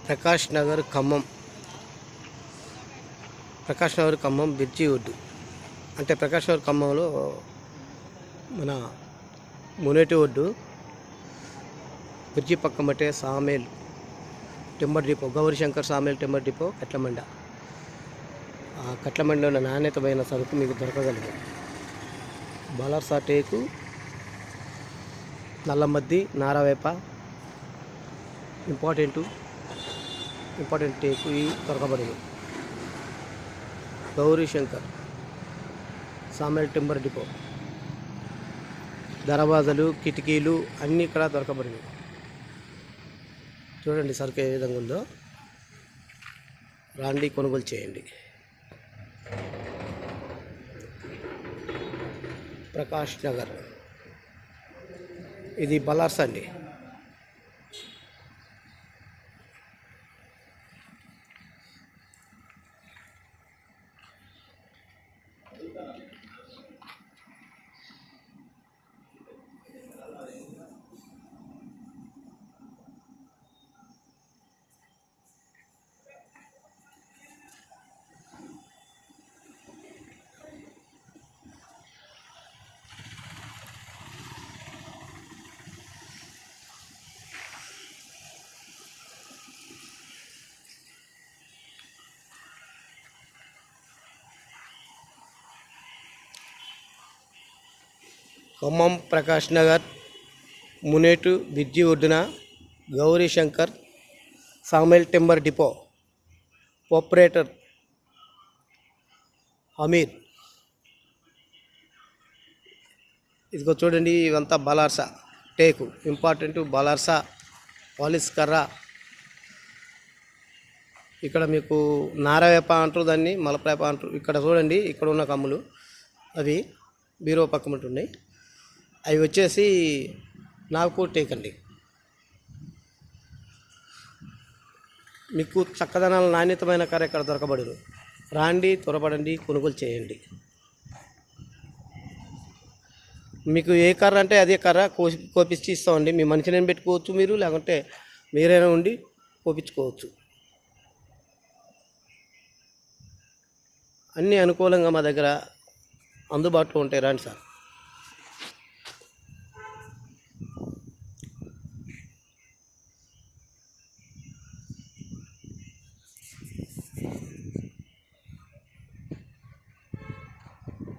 Prakash Nagar Khammam bridge ఒడ్డు. అంటే ప్రకాష్ నగర్ ఖమ్మంలో మన మునేటి ఒడ్డు బ్రిడ్జి పక్కన బట్టే sawmill timber depot, Gaurishankar Samel timber depot, కట్లమండ. ఆ కట్లమండలో ఉన్న నాణ్యతమైన సరుకు మీకు దొరకగలదు. బాలార్సా టేకు, నల్లమద్ది, నారవేప, ఇంపార్టెంట్ టేకు ఇవి దొరకబడింది. గౌరీశంకర్ సామేల్ టింబర్ డిపో దర్వాజాలు, కిటికీలు అన్నీ ఇక్కడ దొరకబడింది. చూడండి సరుకు ఏ విధంగా ఉందో. రాండి, కొనుగోలు చేయండి. ప్రకాష్ నగర్, ఇది బలార్స అండి. ఖమ్మం ప్రకాష్ నగర్ మునేటు బ్రిడ్జి ఒడ్డున Gaurishankar Samel timber depot operator Amir. ఇదిగో చూడండి, ఇవంతా బలార్సా టేకు, ఇంపార్టెంట్ బలార్సా పాలిస్ కర్ర. ఇక్కడ మీకు నారవేప అంటారు, దాన్ని మలపేప అంటారు. ఇక్కడ చూడండి, ఇక్కడ ఉన్న కమ్ములు అవి బీరో పక్కన ఉంటున్నాయి. అవి వచ్చేసి నాగపూర్ టేక్ అండి. మీకు చక్కదనాల నాణ్యతమైన కర్ర ఇక్కడ దొరకబడును. రాండి, త్వరపడండి, కొనుగోలు చేయండి. మీకు ఏ కర్ర అంటే అదే కర్ర కోపించి ఇస్తామండి. మీ మనిషిని పెట్టుకోవచ్చు మీరు, లేకుంటే మీరైనా ఉండి కోపించుకోవచ్చు. అన్నీ అనుకూలంగా మా దగ్గర అందుబాటులో ఉంటాయి. రండి సార్.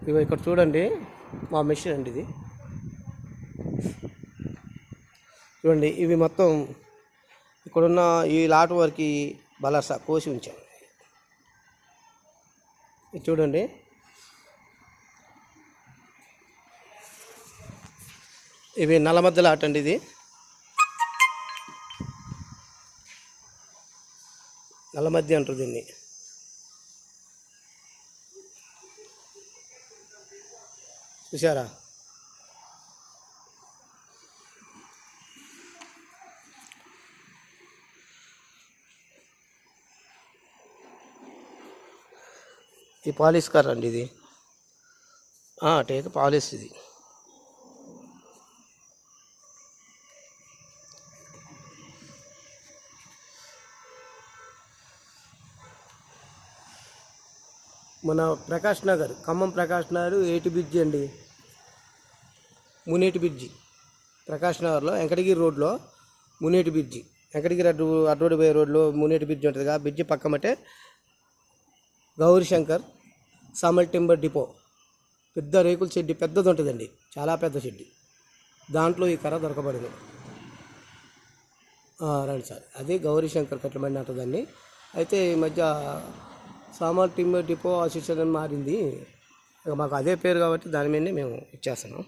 ఇవి ఇక్కడ చూడండి, మా మెషిన్ అండి ఇది. చూడండి, ఇవి మొత్తం ఇక్కడున్న ఈ లాట్ వరకు బలార్సా కోసి ఉంచాను. చూడండి, ఇవి నల్లమద్ద లాట్ అండి. ఇది నల్లమద్ది అంటారు దీన్ని. చూసారా? ఈ పాలిష్ కర్ర అండి ఇది. టేక్ పాలిష్ ఇది. మన ప్రకాష్ నగర్, ఖమ్మం ప్రకాష్ నగర్ 8 బ్రిడ్జి అండి, మునేటి బ్రిడ్జి. ప్రకాష్ నగర్లో వెంకటగిరి రోడ్లో మునేటి బ్రిడ్జి, వెంకటగిరి అడ్రోడ్ పోయే రోడ్లో మునేటి బ్రిడ్జి ఉంటుంది. ఆ బ్రిడ్జి పక్కమటే గౌరీశంకర్ సామేల్ టింబర్ డిపో. పెద్ద రేకుల షెడ్డి, పెద్దది ఉంటుందండి, చాలా పెద్ద షెడ్డి. దాంట్లో ఈ కర్ర దొరకబడింది. రండి సార్. అదే గౌరీశంకర్ కట్లమండి అంటుందండి. అయితే ఈ మధ్య సామేల్ టింబర్ డిపో అసోసియేషన్ మారింది. మాకు అదే పేరు కాబట్టి దాని మీదనే మేము ఇచ్చేస్తున్నాం.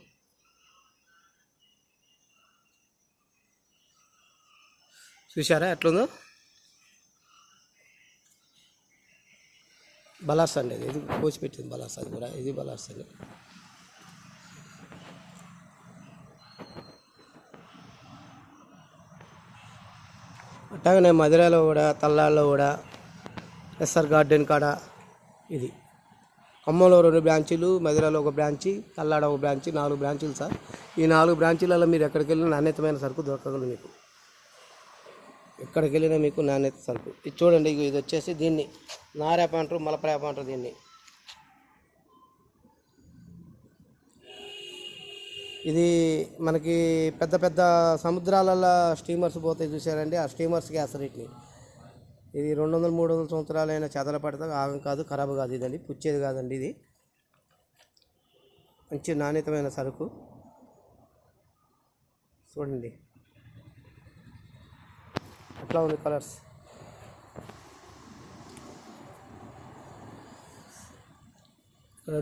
చూసారా ఎట్లుందో? బలార్సా అండి, ఇది కోసి పెట్టింది బలార్సా. అది కూడా ఇది బలార్సా అండి. అట్లాగనే మధురలో కూడా, తల్లాల్లో కూడా, ఎస్ఆర్ గార్డెన్ కాడ ఇది. ఖమ్మంలో 2 బ్రాంచీలు, మధురలో 1 బ్రాంచి, తల్లాడ 1 బ్రాంచి, 4 బ్రాంచీలు సార్. ఈ 4 బ్రాంచీలలో మీరు ఎక్కడికి వెళ్ళినా నాణ్యతమైన సరుకు దొరకగలదు మీకు. ఎక్కడికి వెళ్ళినా మీకు నాణ్యత సరుకు. ఇది చూడండి, ఇది వచ్చేసి దీన్ని నారేప అంటారు, మలపరేప అంటారు దీన్ని. ఇది మనకి పెద్ద పెద్ద సముద్రాలలో స్టీమర్స్ పోతాయి చూసారండి, ఆ స్టీమర్స్కి వేస్తారు వీటిని. ఇది 200-300 సంవత్సరాలైన చెదల పడితే ఆగం కాదు, ఖరాబ్ కాదు. ఇదండి పుచ్చేది కాదండి, ఇది మంచి నాణ్యతమైన సరుకు. చూడండి అట్లా ఉంది కలర్స్. ఇక్కడ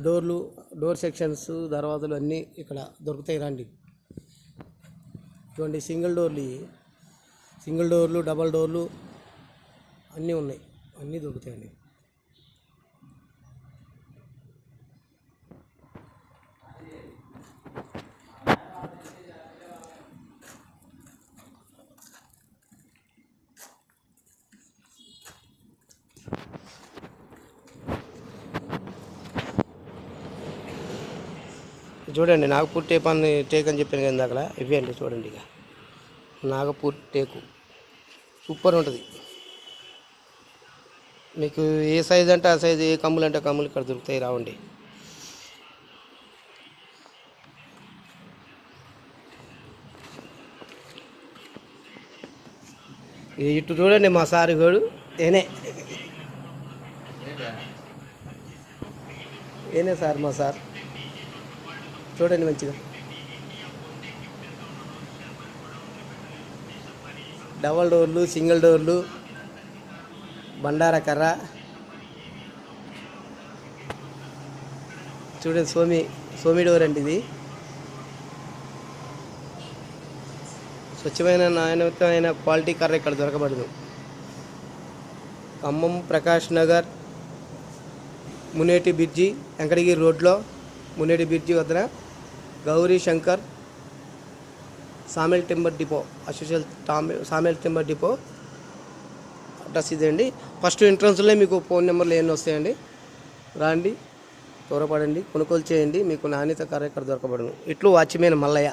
డోర్ సెక్షన్స్, దర్వాజాలు అన్నీ ఇక్కడ దొరుకుతాయి రండి. చూడండి సింగిల్ డోర్లు, డబల్ డోర్లు అన్నీ ఉన్నాయి, అన్నీ దొరుకుతాయండి. చూడండి నాగపూర్ టేక్ అని చెప్పాను కదా ఇందాక, ఇవి అండి చూడండి. ఇక నాగపూర్ టేకు సూపర్ ఉంటుంది. మీకు ఏ సైజు అంటే ఆ సైజు, ఏ కమ్ములు అంటే కమ్ములు ఇక్కడ దొరుకుతాయి. రావండి. ఇటు చూడండి మా సార్ గోడు ఏనే సార్ మా సార్ చూడండి మంచిగా. డబల్ డోర్లు, సింగిల్ డోర్లు, బండార కర్ర చూడండి. సోమి డోర్ అండి ఇది. స్వచ్ఛమైన నాణ్యమైన క్వాలిటీ కర్ర ఇక్కడ దొరకబడదు. ఖమ్మం ప్రకాష్ నగర్ మునేటి బ్రిడ్జి, వెంకటగిరి రోడ్లో మునేటి బ్రిడ్జి వద్ద Gauri Shankar sawmill timber depot, అసోసియల్ సామెల్ టింబర్ డిపో అడ్రస్ ఇదేండి. ఫస్ట్ ఎంట్రన్స్లో మీకు ఫోన్ నెంబర్లు ఏమన్నా వస్తాయండి. రాండి, త్వరపడండి, కొనుగోలు చేయండి. మీకు నాణ్యత కర్ర ఇక్కడ దొరకబడను. ఇట్లు వాచ్మెన్ మల్లయ్య.